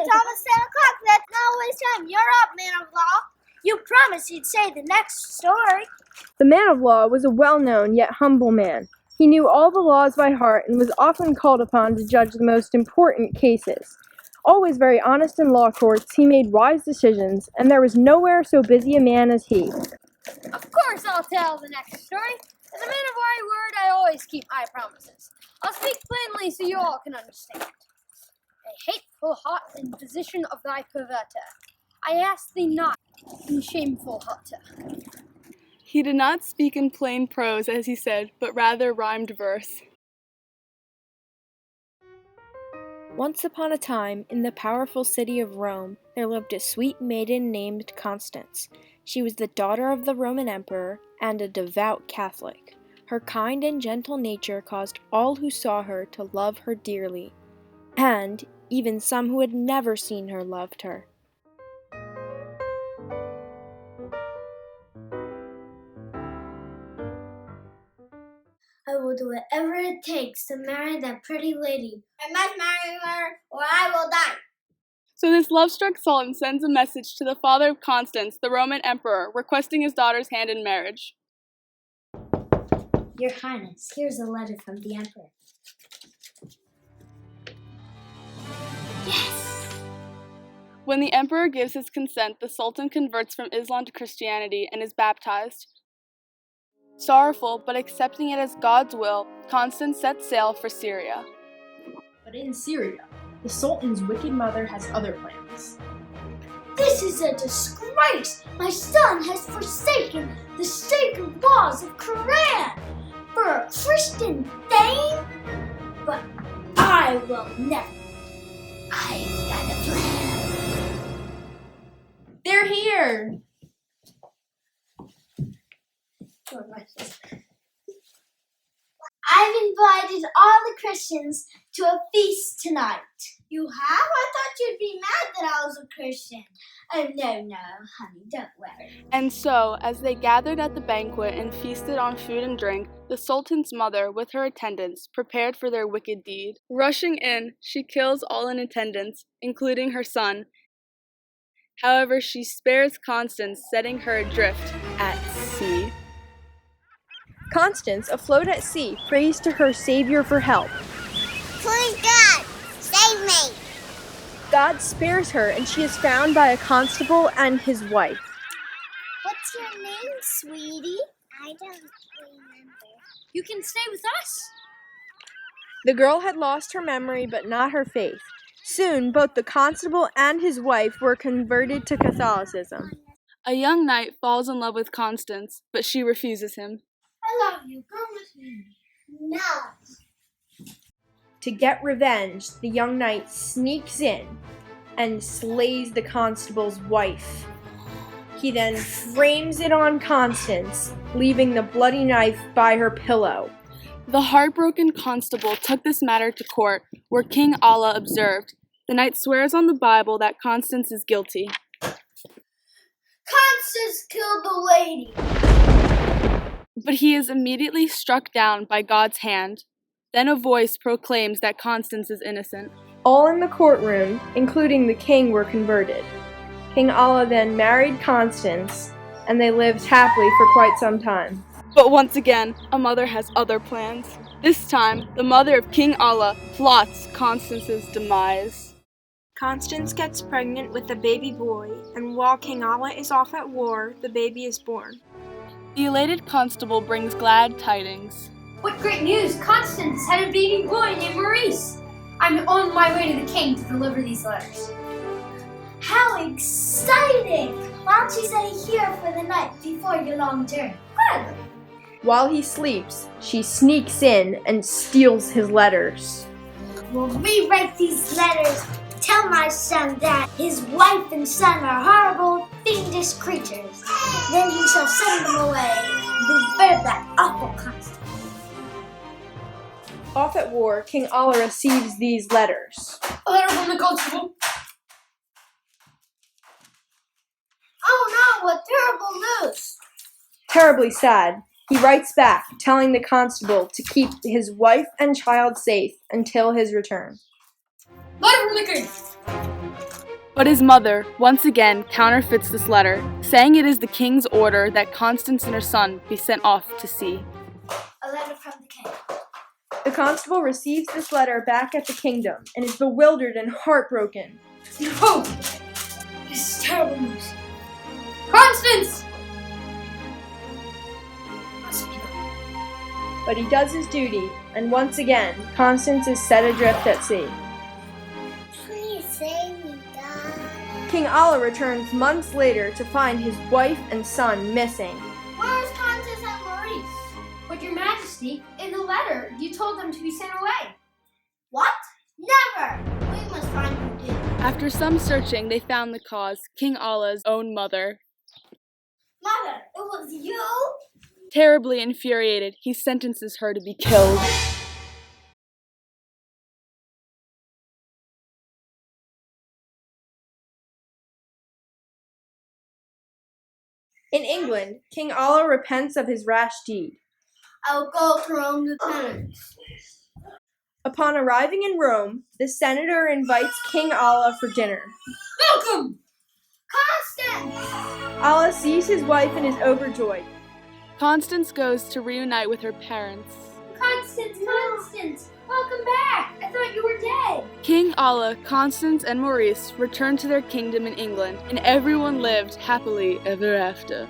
it's almost 10 o'clock. Let's not waste time. You're up, man of law. You promised you'd say the next story. The man of law was a well-known yet humble man. He knew all the laws by heart and was often called upon to judge the most important cases. Always very honest in law courts, he made wise decisions, and there was nowhere so busy a man as he. Of course I'll tell the next story. As a man of my word, I always keep my promises. I'll speak plainly so you all can understand. A hateful heart in position of thy perverter. I ask thee not in shameful hauteur. He did not speak in plain prose, as he said, but rather rhymed verse. Once upon a time, in the powerful city of Rome, there lived a sweet maiden named Constance. She was the daughter of the Roman emperor and a devout Catholic. Her kind and gentle nature caused all who saw her to love her dearly, and even some who had never seen her loved her. I will do whatever it takes to marry that pretty lady. I must marry her or I will die. So this love-struck sultan sends a message to the father of Constance, the Roman emperor, requesting his daughter's hand in marriage. Your Highness, here's a letter from the emperor. Yes! When the emperor gives his consent, the sultan converts from Islam to Christianity and is baptized. Sorrowful, but accepting it as God's will, Constance sets sail for Syria. But in Syria, the Sultan's wicked mother has other plans. This is a disgrace! My son has forsaken the sacred laws of Quran for a Christian thane? But I will never. I've got a plan. They're here! I've invited all the Christians to a feast tonight. You have? I thought you'd be mad that I was a Christian. Oh, no, honey, don't worry. And so, as they gathered at the banquet and feasted on food and drink, the sultan's mother, with her attendants, prepared for their wicked deed. Rushing in, she kills all in attendance, including her son. However, she spares Constance, setting her adrift at sea. Constance, afloat at sea, prays to her Savior for help. Please, God, save me. God spares her, and she is found by a constable and his wife. What's your name, sweetie? I don't remember. You can stay with us. The girl had lost her memory, but not her faith. Soon, both the constable and his wife were converted to Catholicism. A young knight falls in love with Constance, but she refuses him. I love you. Come with me. No. To get revenge, the young knight sneaks in and slays the constable's wife. He then frames it on Constance, leaving the bloody knife by her pillow. The heartbroken constable took this matter to court, where King Allah observed. The knight swears on the Bible that Constance is guilty. Constance killed the lady. But he is immediately struck down by God's hand. Then a voice proclaims that Constance is innocent. All in the courtroom, including the king, were converted. King Allah then married Constance, and they lived happily for quite some time. But once again, a mother has other plans. This time, the mother of King Allah plots Constance's demise. Constance gets pregnant with a baby boy, and while King Allah is off at war, the baby is born. The elated constable brings glad tidings. What great news! Constance had a baby boy named Maurice. I'm on my way to the king to deliver these letters. How exciting! Why don't you stay here for the night before your long journey? Good. While he sleeps, she sneaks in and steals his letters. We'll rewrite these letters. Tell my son that his wife and son are horrible, fiendish creatures. Then he shall send them away and revert that awful constable. Off at war, King Allah receives these letters. A letter from the constable. Oh no, what terrible news! Terribly sad, he writes back, telling the constable to keep his wife and child safe until his return. Letter from the king. But his mother, once again, counterfeits this letter, saying it is the king's order that Constance and her son be sent off to sea. A letter from the king. The constable receives this letter back at the kingdom and is bewildered and heartbroken. No! This is terrible news. Constance! Must be the But he does his duty, and once again, Constance is set adrift at sea. Please save me, God. King Alla returns months later to find his wife and son missing. Where's Constance and Maurice? But your majesty, in the letter, you told them to be sent away. What? Never! We must find who did. After some searching, they found the cause, King Alla's own mother. Mother, it was you? Terribly infuriated, he sentences her to be killed. In England, King Alla repents of his rash deed. I'll go to Rome to penance. Upon arriving in Rome, the senator invites King Alla for dinner. Welcome! Constance! Alla sees his wife and is overjoyed. Constance goes to reunite with her parents. Constance! Welcome back! I thought you were dead. King Alla, Constance, and Maurice returned to their kingdom in England, and everyone lived happily ever after.